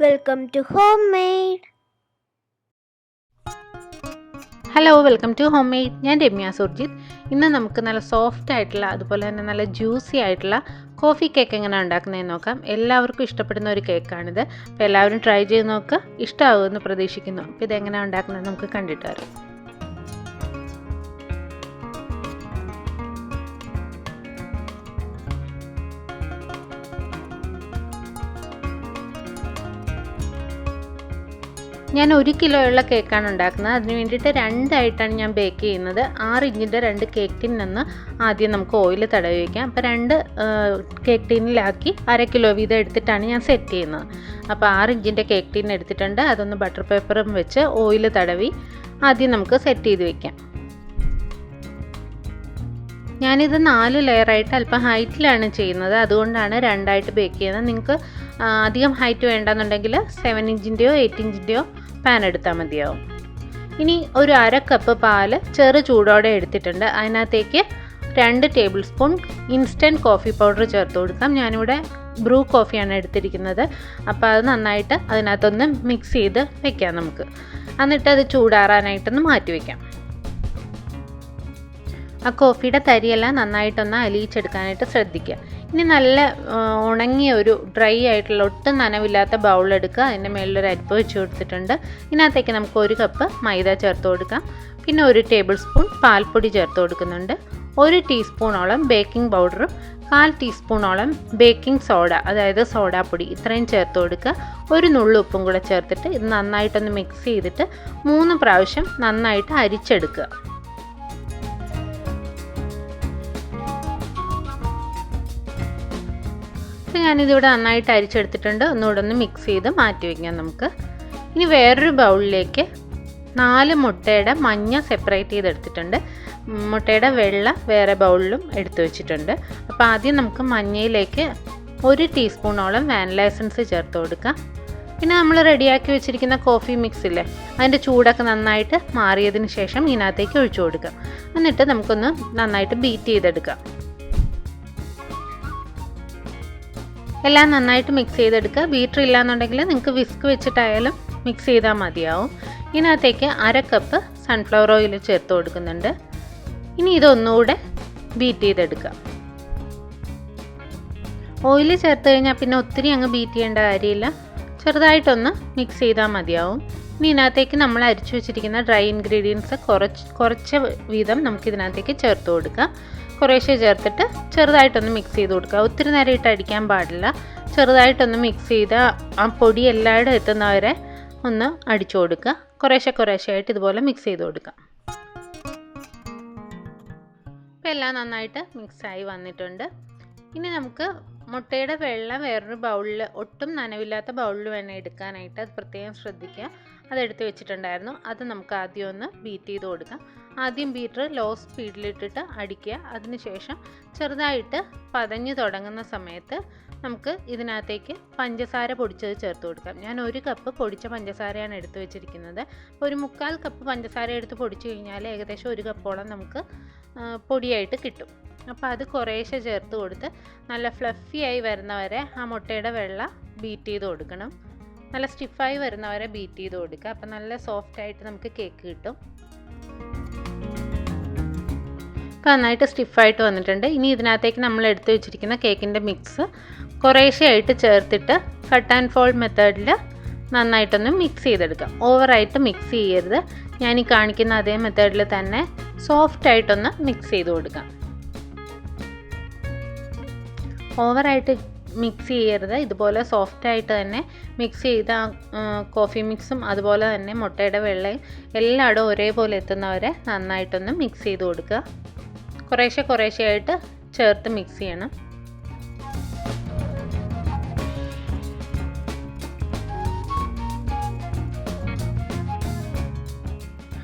Welcome to Homemade. Hello welcome to Homemade. ഞാൻ രമ്യ സുർജിത്ത്. ഇന്ന് നമുക്ക് നല്ല സോഫ്റ്റ് ആയിട്ടുള്ള അതുപോലെ തന്നെ നല്ല ജ്യൂസി ആയിട്ടുള്ള കോഫി കേക്ക് എങ്ങനെ ഉണ്ടാക്കുന്നതെന്ന് നോക്കാം. എല്ലാവർക്കും ഇഷ്ടപ്പെടുന്ന ഒരു കേക്കാണിത്. അപ്പോൾ എല്ലാവരും ട്രൈ ചെയ്ത് നോക്കുക. ഇഷ്ടമാകുമെന്ന് പ്രതീക്ഷിക്കുന്നു. അപ്പോൾ ഇതെങ്ങനെയാണ് ഉണ്ടാക്കുന്നത് നമുക്ക് കണ്ടിട്ട് വരാം. ഞാൻ 1 കിലോയുള്ള കേക്കാണ് ഉണ്ടാക്കുന്നത്. അതിന് വേണ്ടിയിട്ട് 2 ആയിട്ടാണ് ഞാൻ ബേക്ക് ചെയ്യുന്നത്. 6 ഇഞ്ചിൻ്റെ 2 കേക്ക് ടിന്നൊന്ന് ആദ്യം നമുക്ക് ഓയിൽ തടവി വയ്ക്കാം. അപ്പോൾ 2 കേക്ക് ടിന്നിലാക്കി 1/2 കിലോ വീതം എടുത്തിട്ടാണ് ഞാൻ സെറ്റ് ചെയ്യുന്നത്. അപ്പോൾ 6 ഇഞ്ചിൻ്റെ കേക്ക് ടിൻ എടുത്തിട്ടുണ്ട്. അതൊന്ന് ബട്ടർ പേപ്പറും വെച്ച് ഓയിൽ തടവി ആദ്യം നമുക്ക് സെറ്റ് ചെയ്ത് വയ്ക്കാം. ഞാനിത് 4 ലെയറായിട്ട് അല്പം ഹൈറ്റിലാണ് ചെയ്യുന്നത്. അതുകൊണ്ടാണ് 2ആയിട്ട് ബേക്ക് ചെയ്യുന്നത്. നിങ്ങൾക്ക് അധികം ഹൈറ്റ് വേണ്ടെന്നുണ്ടെങ്കിൽ 7 ഇഞ്ചിൻ്റെയോ 8 ഇഞ്ചിൻ്റെയോ പാൻ എടുത്താൽ മതിയാവും. ഇനി ഒരു 1/2 കപ്പ് പാല് ചെറു ചൂടോടെ എടുത്തിട്ടുണ്ട്. അതിനകത്തേക്ക് 2 table spoon instant coffee powder ചേർത്ത് കൊടുക്കാം. ഞാനിവിടെ ബ്രൂ കോഫിയാണ് എടുത്തിരിക്കുന്നത്. അപ്പോൾ അത് നന്നായിട്ട് അതിനകത്തൊന്ന് മിക്സ് ചെയ്ത് വെക്കാം നമുക്ക്. എന്നിട്ട് അത് ചൂടാറാനായിട്ടൊന്ന് മാറ്റി വയ്ക്കാം. ആ കോഫിയുടെ തരിയെല്ലാം നന്നായിട്ടൊന്ന് അലിയിച്ചെടുക്കാനായിട്ട് ശ്രദ്ധിക്കുക. ഇനി നല്ല ഉണങ്ങിയ ഒരു ഡ്രൈ ആയിട്ടുള്ള ഒട്ടും നനവില്ലാത്ത ബൗളെടുക്കുക. അതിൻ്റെ മേളിലൊരു അരിപ്പ് വെച്ച് കൊടുത്തിട്ടുണ്ട്. ഇതിനകത്തേക്ക് നമുക്ക് 1 കപ്പ് മൈദ ചേർത്ത് കൊടുക്കാം. പിന്നെ 1 ടേബിൾ സ്പൂൺ പാൽപ്പൊടി ചേർത്ത് കൊടുക്കുന്നുണ്ട്. 1 ടീസ്പൂണോളം ബേക്കിംഗ് പൗഡറും 1/4 ടീസ്പൂണോളം ബേക്കിംഗ് സോഡ, അതായത് സോഡാപ്പൊടി, ഇത്രയും ചേർത്ത് കൊടുക്കുക. 1 നുള്ളു ഉപ്പും കൂടെ ചേർത്തിട്ട് ഇത് നന്നായിട്ടൊന്ന് മിക്സ് ചെയ്തിട്ട് 3 പ്രാവശ്യം നന്നായിട്ട് അരിച്ചെടുക്കുക. ഞാനിതിവിടെ നന്നായിട്ട് അരിച്ചെടുത്തിട്ടുണ്ട്. ഒന്നുകൂടെ മിക്സ് ചെയ്ത് മാറ്റി വയ്ക്കാം നമുക്ക്. ഇനി വേറൊരു ബൗളിലേക്ക് 4 മുട്ടയുടെ മഞ്ഞ സെപ്പറേറ്റ് ചെയ്തെടുത്തിട്ടുണ്ട്. മുട്ടയുടെ വെള്ള വേറെ ബൗളിലും എടുത്തു വെച്ചിട്ടുണ്ട്. അപ്പോൾ ആദ്യം നമുക്ക് മഞ്ഞയിലേക്ക് 1 ടീസ്പൂണോളം വാനില എസൻസ് ചേർത്ത് കൊടുക്കാം. പിന്നെ നമ്മൾ റെഡിയാക്കി വെച്ചിരിക്കുന്ന കോഫി മിക്സ് ഇല്ലേ, അതിൻ്റെ ചൂടൊക്കെ നന്നായിട്ട് മാറിയതിന് ശേഷം ഇതിനകത്തേക്ക് ഒഴിച്ചു കൊടുക്കാം. എന്നിട്ട് നമുക്കൊന്ന് നന്നായിട്ട് ബീറ്റ് ചെയ്തെടുക്കാം. എല്ലാം നന്നായിട്ട് മിക്സ് ചെയ്തെടുക്കുക. ബീറ്റർ ഇല്ലാന്നുണ്ടെങ്കിൽ നിങ്ങൾക്ക് വിസ്ക് വെച്ചിട്ടായാലും മിക്സ് ചെയ്താൽ മതിയാവും. ഇതിനകത്തേക്ക് 1/2 കപ്പ് സൺഫ്ലവർ ഓയിൽ ചേർത്ത് കൊടുക്കുന്നുണ്ട്. ഇനി ഇതൊന്നുകൂടെ ബീറ്റ് ചെയ്തെടുക്കുക. ഓയിൽ ചേർത്ത് കഴിഞ്ഞാൽ പിന്നെ ഒത്തിരി അങ്ങ് ബീറ്റ് ചെയ്യേണ്ട കാര്യമില്ല. ചെറുതായിട്ടൊന്ന് മിക്സ് ചെയ്താൽ മതിയാവും. ഇനി ഇതിനകത്തേക്ക് നമ്മൾ അരിച്ചു വെച്ചിരിക്കുന്ന ഡ്രൈ ഇൻഗ്രീഡിയൻസ് കുറച്ച് വീതം നമുക്കിതിനകത്തേക്ക് ചേർത്ത് കൊടുക്കാം. കുറേശ്ശെ ചേർത്തിട്ട് ചെറുതായിട്ടൊന്ന് മിക്സ് ചെയ്ത് കൊടുക്കുക. ഒത്തിരി നേരം ഇട്ട് അടിക്കാൻ പാടില്ല. ചെറുതായിട്ടൊന്ന് മിക്സ് ചെയ്ത് ആ പൊടി എല്ലായിടും എത്തുന്നവരെ ഒന്ന് അടിച്ചു കൊടുക്കുക. കുറേശ്ശെയായിട്ട് ഇതുപോലെ മിക്സ് ചെയ്ത് കൊടുക്കുക. ഇപ്പോൾ എല്ലാം നന്നായിട്ട് മിക്സായി വന്നിട്ടുണ്ട്. ഇനി നമുക്ക് മുട്ടയുടെ വെള്ള വേറൊരു ബൗളിൽ, ഒട്ടും നനവില്ലാത്ത ബൗളിൽ വേണം എടുക്കാനായിട്ട്. അത് പ്രത്യേകം ശ്രദ്ധിക്കുക. അതെടുത്ത് വെച്ചിട്ടുണ്ടായിരുന്നു. അത് നമുക്ക് ആദ്യം ഒന്ന് ബീറ്റ് ചെയ്ത് കൊടുക്കാം. ആദ്യം ബീറ്റർ ലോ സ്പീഡിലിട്ടിട്ട് അടിക്കുക. അതിനുശേഷം ചെറുതായിട്ട് പതഞ്ഞ് തുടങ്ങുന്ന സമയത്ത് നമുക്ക് ഇതിനകത്തേക്ക് പഞ്ചസാര പൊടിച്ചത് ചേർത്ത് കൊടുക്കാം. ഞാൻ 1 കപ്പ് പൊടിച്ച പഞ്ചസാരയാണ് എടുത്ത് വെച്ചിരിക്കുന്നത്. ഒരു 1/4 കപ്പ് പഞ്ചസാര എടുത്ത് പൊടിച്ചു കഴിഞ്ഞാൽ ഏകദേശം 1 കപ്പോളം നമുക്ക് പൊടിയായിട്ട് കിട്ടും. അപ്പോൾ അത് കുറേശ്ശെ ചേർത്ത് കൊടുത്ത് നല്ല ഫ്ലഫി ആയി വരുന്നവരെ ആ മുട്ടയുടെ വെള്ള ബീറ്റ് ചെയ്ത് കൊടുക്കണം. നല്ല സ്റ്റിഫായി വരുന്നവരെ ബീറ്റ് ചെയ്ത് കൊടുക്കുക. അപ്പോൾ നല്ല സോഫ്റ്റായിട്ട് നമുക്ക് കേക്ക് കിട്ടും. അപ്പോൾ നന്നായിട്ട് സ്റ്റിഫായിട്ട് വന്നിട്ടുണ്ട്. ഇനി ഇതിനകത്തേക്ക് നമ്മൾ എടുത്ത് വെച്ചിരിക്കുന്ന കേക്കിൻ്റെ മിക്സ് കുറേശ്ശെയായിട്ട് ചേർത്തിട്ട് കട്ട് ആൻഡ് ഫോൾഡ് മെത്തേഡിൽ നന്നായിട്ടൊന്ന് മിക്സ് ചെയ്തെടുക്കാം. ഓവറായിട്ട് മിക്സ് ചെയ്യരുത്. ഞാൻ ഈ കാണിക്കുന്ന അതേ മെത്തേഡിൽ തന്നെ സോഫ്റ്റായിട്ടൊന്ന് മിക്സ് ചെയ്ത് കൊടുക്കാം. ഓവറായിട്ട് മിക്സ് ചെയ്യരുത്. ഇതുപോലെ സോഫ്റ്റായിട്ട് തന്നെ മിക്സ് ചെയ്ത കോഫി മിക്സും അതുപോലെ തന്നെ മുട്ടയുടെ വെള്ളയും എല്ലായിടും ഒരേപോലെ എത്തുന്നവരെ നന്നായിട്ടൊന്ന് മിക്സ് ചെയ്ത് കൊടുക്കുക. കുറേശ്ശെയായിട്ട് ചേർത്ത് മിക്സ് ചെയ്യണം.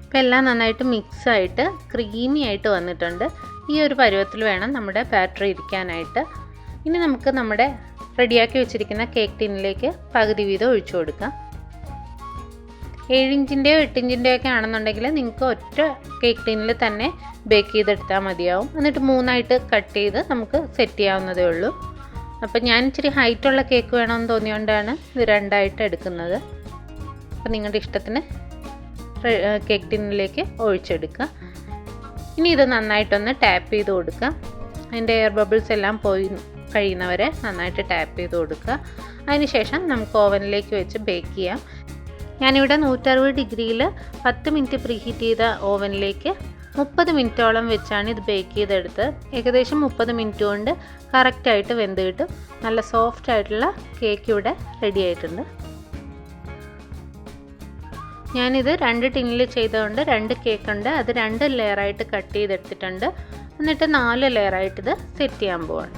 ഇപ്പം എല്ലാം നന്നായിട്ട് മിക്സായിട്ട് ക്രീമി ആയിട്ട് വന്നിട്ടുണ്ട്. ഈ ഒരു പരുവത്തിൽ വേണം നമ്മുടെ ബാറ്ററി ഇരിക്കാനായിട്ട്. ഇനി നമുക്ക് നമ്മുടെ റെഡിയാക്കി വെച്ചിരിക്കുന്ന കേക്ക് ടിന്നിലേക്ക് പകുതി വീതം ഒഴിച്ചു കൊടുക്കാം. 7 ഇഞ്ചിൻ്റെയോ 8 ഇഞ്ചിൻ്റെയോ ഒക്കെ ആണെന്നുണ്ടെങ്കിൽ നിങ്ങൾക്ക് ഒറ്റ കേക്ക് ടിന്നിൽ തന്നെ ബേക്ക് ചെയ്തെടുത്താൽ മതിയാവും. എന്നിട്ട് 3ആയിട്ട് കട്ട് ചെയ്ത് നമുക്ക് സെറ്റ് ചെയ്യാവുന്നതേ ഉള്ളൂ. അപ്പം ഞാൻ ഇച്ചിരി ഹൈറ്റുള്ള കേക്ക് വേണമെന്ന് തോന്നിയോണ്ടാണ് ഇത് രണ്ടായിട്ട് എടുക്കുന്നത്. അപ്പം നിങ്ങളുടെ ഇഷ്ടത്തിന് കേക്ക് ടിന്നിലേക്ക് ഒഴിച്ചെടുക്കുക. ഇനി ഇത് നന്നായിട്ടൊന്ന് ടാപ്പ് ചെയ്ത് കൊടുക്കുക. അതിൻ്റെ എയർ ബബിൾസ് എല്ലാം പോയി കഴിയുന്നവരെ നന്നായിട്ട് ടാപ്പ് ചെയ്ത് കൊടുക്കുക. അതിനുശേഷം നമുക്ക് ഓവനിലേക്ക് വെച്ച് ബേക്ക് ചെയ്യാം. ഞാനിവിടെ 160 ഡിഗ്രിയിൽ 10 മിനിറ്റ് പ്രീഹീറ്റ് ചെയ്ത ഓവനിലേക്ക് 30 മിനിറ്റോളം വെച്ചാണ് ഇത് ബേക്ക് ചെയ്തെടുത്ത്. ഏകദേശം 30 മിനിറ്റ് കൊണ്ട് കറക്റ്റായിട്ട് വെന്ത് കിട്ടും. നല്ല സോഫ്റ്റ് ആയിട്ടുള്ള കേക്ക് ഇവിടെ റെഡി ആയിട്ടുണ്ട്. ഞാനിത് 2 ടിന്നിൽ ചെയ്തതുകൊണ്ട് 2 കേക്ക് ഉണ്ട്. അത് 2 ലെയറായിട്ട് കട്ട് ചെയ്തെടുത്തിട്ടുണ്ട്. എന്നിട്ട് 4 ലെയറായിട്ട് ഇത് സെറ്റ് ചെയ്യാൻ പോവാണ്.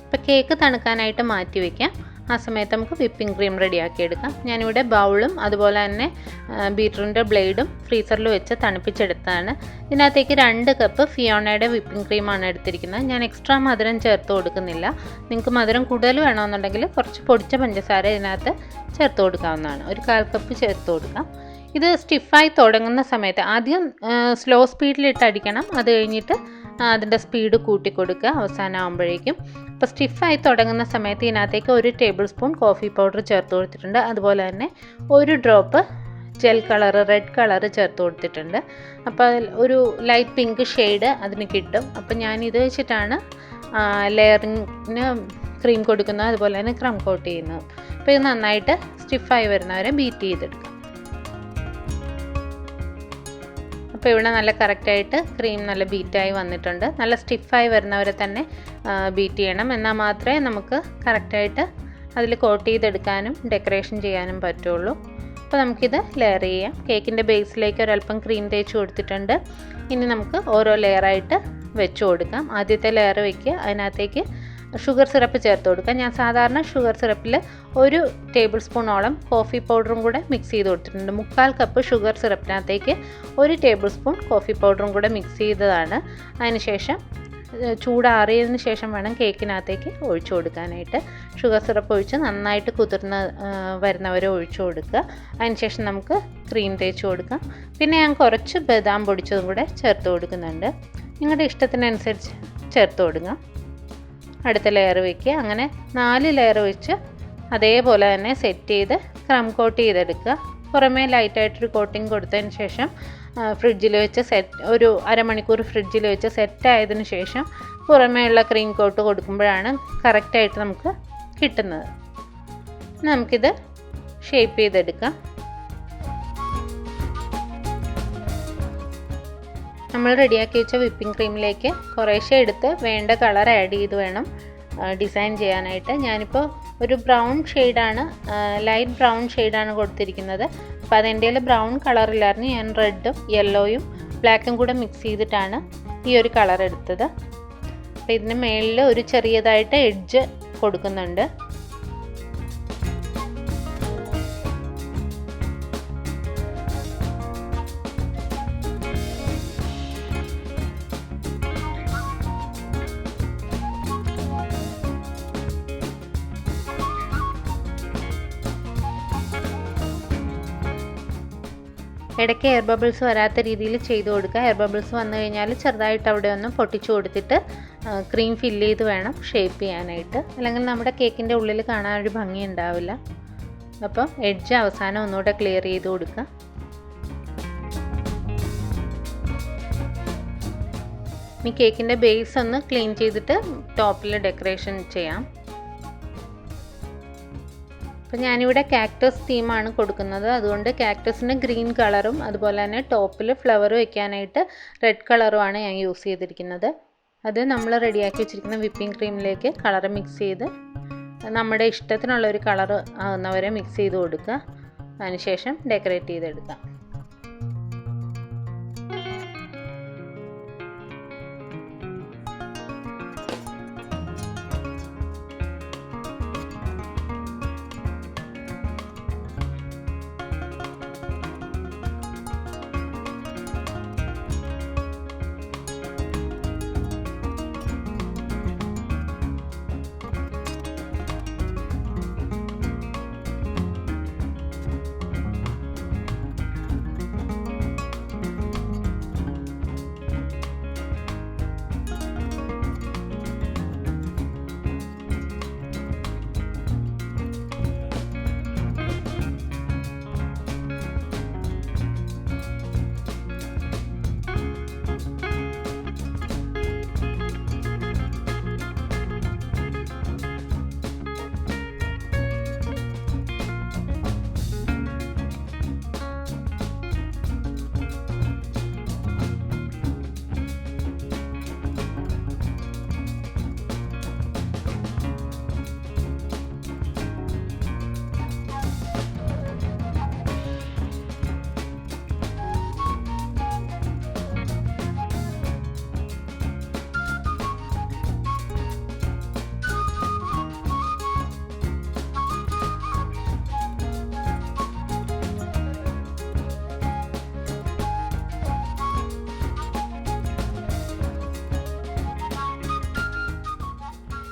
ഇപ്പോൾ കേക്ക് തണുക്കാനായിട്ട് മാറ്റി വയ്ക്കാം. ആ സമയത്ത് നമുക്ക് വിപ്പിംഗ് ക്രീം റെഡിയാക്കി എടുക്കാം. ഞാനിവിടെ ബൗളും അതുപോലെ തന്നെ ബീറ്ററിൻ്റെ ബ്ലേഡും ഫ്രീസറിൽ വെച്ച് തണുപ്പിച്ചെടുത്തതാണ്. ഇതിനകത്തേക്ക് 2 കപ്പ് ഫിയോണയുടെ വിപ്പിംഗ് ക്രീമാണ് എടുത്തിരിക്കുന്നത്. ഞാൻ എക്സ്ട്രാ മധുരം ചേർത്ത് കൊടുക്കുന്നില്ല. നിങ്ങൾക്ക് മധുരം കൂടുതൽ വേണമെന്നുണ്ടെങ്കിൽ കുറച്ച് പൊടിച്ച പഞ്ചസാര ഇതിനകത്ത് ചേർത്ത് കൊടുക്കാവുന്നതാണ്. ഒരു 1/4 കപ്പ് ചേർത്ത് കൊടുക്കാം. ഇത് സ്റ്റിഫായി തുടങ്ങുന്ന സമയത്ത് ആദ്യം സ്ലോ സ്പീഡിലിട്ട് അടിക്കണം. അത് കഴിഞ്ഞിട്ട് അതിൻ്റെ സ്പീഡ് കൂട്ടി കൊടുക്കുക അവസാനം ആകുമ്പോഴേക്കും. അപ്പോൾ സ്റ്റിഫായി തുടങ്ങുന്ന സമയത്ത് ഇതിനകത്തേക്ക് 1 ടേബിൾ സ്പൂൺ കോഫി പൗഡർ ചേർത്ത് കൊടുത്തിട്ടുണ്ട്. അതുപോലെ തന്നെ 1 drop gel colour red colour ചേർത്ത് കൊടുത്തിട്ടുണ്ട്. അപ്പോൾ ഒരു ലൈറ്റ് പിങ്ക് ഷെയ്ഡ് അതിന് കിട്ടും. അപ്പോൾ ഞാനിത് വെച്ചിട്ടാണ് ലെയറിന് ക്രീം കൊടുക്കുന്നത്, അതുപോലെ തന്നെ ക്രം കോട്ട് ചെയ്യുന്നത്. അപ്പോൾ ഇത് നന്നായിട്ട് സ്റ്റിഫായി വരുന്നവരെ ബീറ്റ് ചെയ്തെടുക്കാം. അപ്പോൾ ഇവിടെ നല്ല കറക്റ്റായിട്ട് ക്രീം നല്ല ബീറ്റായി വന്നിട്ടുണ്ട്. നല്ല സ്റ്റിഫായി വരുന്നവരെ തന്നെ ബീറ്റ് ചെയ്യണം. എന്നാൽ മാത്രമേ നമുക്ക് കറക്റ്റായിട്ട് അതിൽ കോട്ട് ചെയ്തെടുക്കാനും ഡെക്കറേഷൻ ചെയ്യാനും പറ്റുള്ളൂ. അപ്പോൾ നമുക്കിത് ലെയർ ചെയ്യാം. കേക്കിൻ്റെ ബേസിലേക്ക് ഒരല്പം ക്രീം തേച്ച് കൊടുത്തിട്ടുണ്ട്. ഇനി നമുക്ക് ഓരോ ലെയറായിട്ട് വെച്ച് കൊടുക്കാം. ആദ്യത്തെ ലെയർ വയ്ക്കുക, അതിനകത്തേക്ക് ഷുഗർ സിറപ്പ് ചേർത്ത് കൊടുക്കുക. ഞാൻ സാധാരണ ഷുഗർ സിറപ്പിൽ 1 ടേബിൾ സ്പൂണോളം കോഫി പൗഡറും കൂടെ മിക്സ് ചെയ്ത് കൊടുത്തിട്ടുണ്ട്. 3/4 കപ്പ് ഷുഗർ സിറപ്പിനകത്തേക്ക് 1 ടേബിൾ സ്പൂൺ കോഫി പൗഡറും കൂടെ മിക്സ് ചെയ്തതാണ്. അതിനുശേഷം ചൂടാറിയതിന് ശേഷം വേണം കേക്കിനകത്തേക്ക് ഒഴിച്ചു കൊടുക്കാനായിട്ട്. ഷുഗർ സിറപ്പ് ഒഴിച്ച് നന്നായിട്ട് കുതിർന്ന് വരുന്നവരെ ഒഴിച്ചു കൊടുക്കുക. അതിനുശേഷം നമുക്ക് ക്രീം തേച്ച് കൊടുക്കാം. പിന്നെ ഞാൻ കുറച്ച് ബദാം പൊടിച്ചതും കൂടെ ചേർത്ത് കൊടുക്കുന്നുണ്ട്. നിങ്ങളുടെ ഇഷ്ടത്തിനനുസരിച്ച് ചേർത്ത് കൊടുക്കുക. അടുത്ത ലെയർ വയ്ക്കുക. അങ്ങനെ 4 ലെയർ വെച്ച് അതേപോലെ തന്നെ സെറ്റ് ചെയ്ത് ക്രം കോട്ട് ചെയ്തെടുക്കുക. പുറമേ ലൈറ്റായിട്ടൊരു കോട്ടിങ് കൊടുത്തതിന് ശേഷം ഫ്രിഡ്ജിൽ വെച്ച് ഒരു അരമണിക്കൂർ ഫ്രിഡ്ജിൽ വെച്ച് സെറ്റായതിനു ശേഷം പുറമേയുള്ള ക്രീം കോട്ട് കൊടുക്കുമ്പോഴാണ് കറക്റ്റായിട്ട് നമുക്ക് കിട്ടുന്നത്. നമുക്കിത് ഷേപ്പ് ചെയ്തെടുക്കാം. നമ്മൾ റെഡിയാക്കി വെച്ച വിപ്പിംഗ് ക്രീമിലേക്ക് കുറേശ്ശെ എടുത്ത് വേണ്ട കളർ ആഡ് ചെയ്ത് വേണം ഡിസൈൻ ചെയ്യാനായിട്ട്. ഞാനിപ്പോൾ ഒരു ബ്രൗൺ ഷെയ്ഡാണ്, ലൈറ്റ് ബ്രൗൺ ഷെയ്ഡാണ് കൊടുത്തിരിക്കുന്നത്. അപ്പോൾ അതെൻ്റെ ബ്രൗൺ കളറില്ലായിരുന്നു. ഞാൻ റെഡും യെല്ലോയും ബ്ലാക്കും കൂടെ മിക്സ് ചെയ്തിട്ടാണ് ഈ ഒരു കളർ എടുത്തത്. അപ്പോൾ ഇതിന് മേളിൽ ഒരു ചെറിയതായിട്ട് എഡ്ജ് കൊടുക്കുന്നുണ്ട്. ഇടയ്ക്ക് എയർ ബബിൾസ് വരാത്ത രീതിയിൽ ചെയ്ത് കൊടുക്കുക. എയർ ബബിൾസ് വന്നു കഴിഞ്ഞാൽ ചെറുതായിട്ട് അവിടെ ഒന്ന് പൊട്ടിച്ചു കൊടുത്തിട്ട് ക്രീം ഫില്ല് ചെയ്ത് വേണം ഷേപ്പ് ചെയ്യാനായിട്ട്. അല്ലെങ്കിൽ നമ്മുടെ കേക്കിൻ്റെ ഉള്ളിൽ കാണാൻ ഒരു ഭംഗി ഉണ്ടാവില്ല. അപ്പം എഡ്ജ് അവസാനം ഒന്നുകൂടെ ക്ലിയർ ചെയ്ത് കൊടുക്കുക. ഇനി കേക്കിൻ്റെ ബേസ് ഒന്ന് ക്ലീൻ ചെയ്തിട്ട് ടോപ്പിൽ ഡെക്കറേഷൻ ചെയ്യാം. അപ്പോൾ ഞാനിവിടെ കാക്ടസ് തീമാണ് കൊടുക്കുന്നത്. അതുകൊണ്ട് കാക്ടസിന് ഗ്രീൻ കളറും അതുപോലെ തന്നെ ടോപ്പിൽ ഫ്ലവർ വയ്ക്കാനായിട്ട് റെഡ് കളറുമാണ് ഞാൻ യൂസ് ചെയ്തിരിക്കുന്നത്. അത് നമ്മൾ റെഡിയാക്കി വെച്ചിരിക്കുന്ന വിപ്പിംഗ് ക്രീമിലേക്ക് കളർ മിക്സ് ചെയ്ത് നമ്മുടെ ഇഷ്ടത്തിനുള്ള ഒരു കളർ ആകുന്നവരെ മിക്സ് ചെയ്ത് കൊടുക്കുക. അതിനുശേഷം ഡെക്കറേറ്റ് ചെയ്തെടുക്കാം.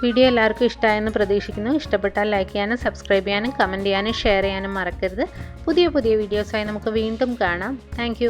വീഡിയോ എല്ലാവർക്കും ഇഷ്ടമായെന്ന് പ്രതീക്ഷിക്കുന്നു. ഇഷ്ടപ്പെട്ടാൽ ലൈക്ക് ചെയ്യാനും സബ്സ്ക്രൈബ് ചെയ്യാനും കമൻറ്റ് ചെയ്യാനും ഷെയർ ചെയ്യാനും മറക്കരുത്. പുതിയ വീഡിയോസായി നമുക്ക് വീണ്ടും കാണാം. താങ്ക്